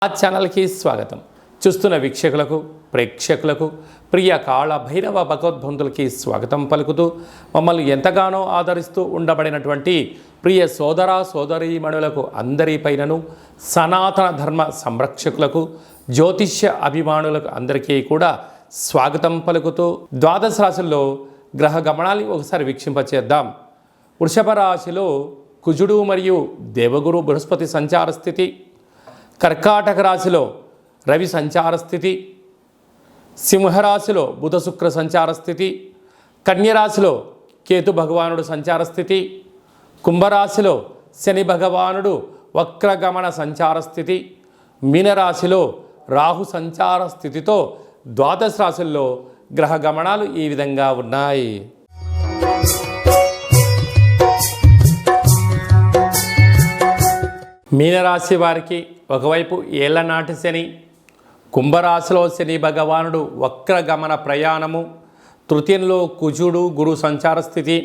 ఆ ఛానల్కి స్వాగతం. చూస్తున్న వీక్షకులకు ప్రేక్షకులకు ప్రియ కాళ భైరవ భగవద్బంధులకి స్వాగతం పలుకుతూ మమ్మల్ని ఎంతగానో ఆదరిస్తూ ఉండబడినటువంటి ప్రియ సోదర సోదరీమణులకు అందరిపైనను సనాతన ధర్మ సంరక్షకులకు జ్యోతిష్య అభిమానులకు అందరికీ కూడా స్వాగతం పలుకుతూ ద్వాదశ రాశుల్లో గ్రహ గమనాన్ని ఒకసారి వీక్షింపచేద్దాం. వృషభ రాశిలో కుజుడు మరియు దేవగురు బృహస్పతి సంచార స్థితి, కర్కాటక రాశిలో రవి సంచార స్థితి, సింహరాశిలో బుధ శుక్ర సంచార స్థితి, కన్యరాశిలో కేతు భగవానుడు సంచార స్థితి, కుంభరాశిలో శని భగవానుడు వక్రగమన సంచార స్థితి, మీనరాశిలో రాహు సంచార స్థితితో ద్వాదశ రాశుల్లో గ్రహ గమనాలు ఈ విధంగా ఉన్నాయి. మీనరాశి వారికి ఒకవైపు ఏళ్లనాటి శని, కుంభరాశిలో శని భగవానుడు వక్రగమన ప్రయాణము, తృతీయంలో కుజుడు గురు సంచార స్థితి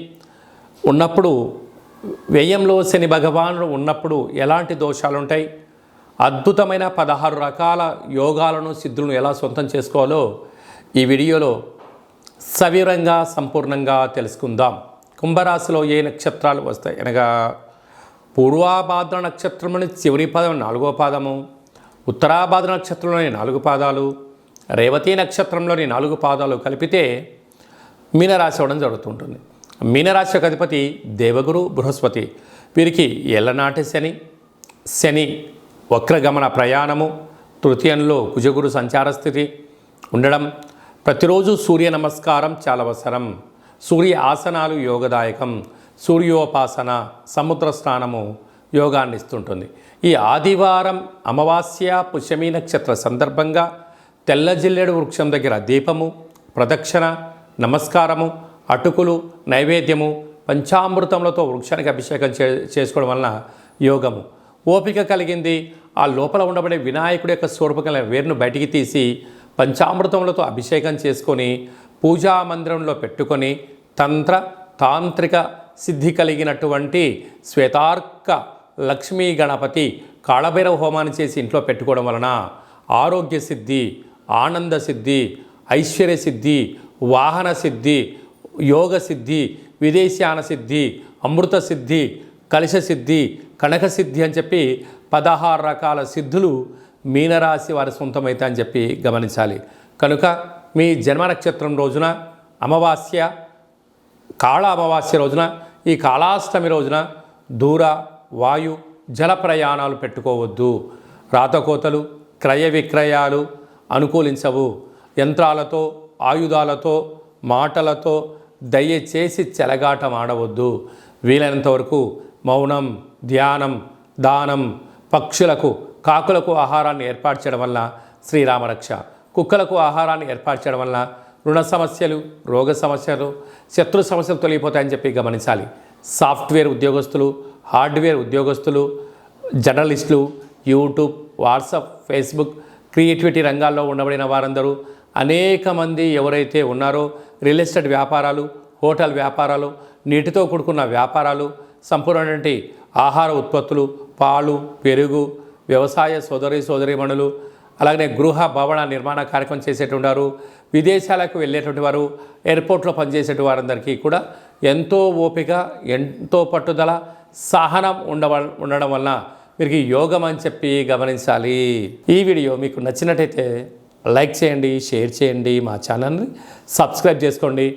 ఉన్నప్పుడు, వ్యయంలో శని భగవానుడు ఉన్నప్పుడు ఎలాంటి దోషాలు ఉంటాయి, అద్భుతమైన 16 రకాల యోగాలను సిద్ధులను ఎలా సొంతం చేసుకోవాలో ఈ వీడియోలో సవివరంగా సంపూర్ణంగా తెలుసుకుందాం. కుంభరాశిలో ఏ నక్షత్రాలు వస్తాయి అనగా పూర్వాభాద్ర నక్షత్రంలోని చివరి పాదం 4వ పాదము, ఉత్తరాభాద్ర నక్షత్రంలోని 4 పాదాలు, రేవతి నక్షత్రంలోని 4 పాదాలు కలిపితే మీనరాశి అవ్వడం జరుగుతుంటుంది. మీనరాశి అధిపతి దేవగురు బృహస్పతి. వీరికి ఏళ్లనాటి శని వక్రగమన ప్రయాణము, తృతీయంలో కుజగురు సంచార స్థితి ఉండడం, ప్రతిరోజు సూర్య నమస్కారం చాలా అవసరం, సూర్య ఆసనాలు యోగదాయకం, సూర్యోపాసన సముద్ర స్నానము యోగాన్ని ఇస్తుంటుంది. ఈ ఆదివారం అమావాస్య పుష్యమి నక్షత్ర సందర్భంగా తెల్ల జిల్లేడు వృక్షం దగ్గర దీపము, ప్రదక్షిణ, నమస్కారము, అటుకులు, నైవేద్యము, పంచామృతములతో వృక్షానికి అభిషేకం చేసుకోవడం వలన యోగము. ఓపిక కలిగింది ఆ లోపల ఉండబడే వినాయకుడి యొక్క స్వరూపకల వేరును బయటికి తీసి పంచామృతములతో అభిషేకం చేసుకొని పూజా మందిరంలో పెట్టుకొని తాంత్రిక సిద్ధి కలిగినటువంటి శ్వేతార్క లక్ష్మీ గణపతి కాళభైరవ హోమాన్ని చేసి ఇంట్లో పెట్టుకోవడం వలన ఆరోగ్య సిద్ధి, ఆనంద సిద్ధి, ఐశ్వర్య సిద్ధి, వాహన సిద్ధి, యోగ సిద్ధి, విదేశాన సిద్ధి, అమృత సిద్ధి, కలశ సిద్ధి, కనక సిద్ధి అని చెప్పి 16 రకాల సిద్ధులు మీనరాశి వారి సొంతమైతే అని చెప్పి గమనించాలి. కనుక మీ జన్మ నక్షత్రం రోజున అమావాస్య, కాళ అమావాస్య రోజున, ఈ కాళాష్టమి రోజున దూర వాయు జల ప్రయాణాలు పెట్టుకోవద్దు. రాతకోతలు, క్రయ విక్రయాలు అనుకూలించవు. యంత్రాలతో, ఆయుధాలతో, మాటలతో దయచేసి చెలగాటం ఆడవద్దు. వీలైనంత వరకు మౌనం, ధ్యానం, దానం, పక్షులకు, కాకులకు ఆహారాన్ని ఏర్పాటు చేయడం వల్ల శ్రీరామరక్ష, కుక్కలకు ఆహారాన్ని ఏర్పాటు చేయడం వల్ల రుణ సమస్యలు, రోగ సమస్యలు, శత్రు సమస్యలు తొలగిపోతాయని చెప్పి గమనించాలి. సాఫ్ట్వేర్ ఉద్యోగస్తులు, హార్డ్వేర్ ఉద్యోగస్తులు, జర్నలిస్టులు, యూట్యూబ్, వాట్సాప్, ఫేస్బుక్, క్రియేటివిటీ రంగాల్లో ఉండబడిన వారందరూ అనేక మంది ఎవరైతే ఉన్నారో రియల్ ఎస్టేట్ వ్యాపారాలు, హోటల్ వ్యాపారాలు, నీటితో కూడుకున్న వ్యాపారాలు, సంపూర్ణమైన ఆహార ఉత్పత్తులు, పాలు, పెరుగు, వ్యవసాయ సోదరీమణులు, అలాగనే గృహ భవన నిర్మాణ కార్యక్రమం చేసేటువంటి, విదేశాలకు వెళ్ళేటువంటి వారు, ఎయిర్పోర్ట్లో పనిచేసేటువంటి వారందరికీ కూడా ఎంతో ఓపిక, ఎంతో పట్టుదల, సహనం ఉండడం వలన వీరికి యోగం అని చెప్పి గమనించాలి. ఈ వీడియో మీకు నచ్చినట్టయితే లైక్ చేయండి, షేర్ చేయండి, మా ఛానల్ని సబ్స్క్రైబ్ చేసుకోండి.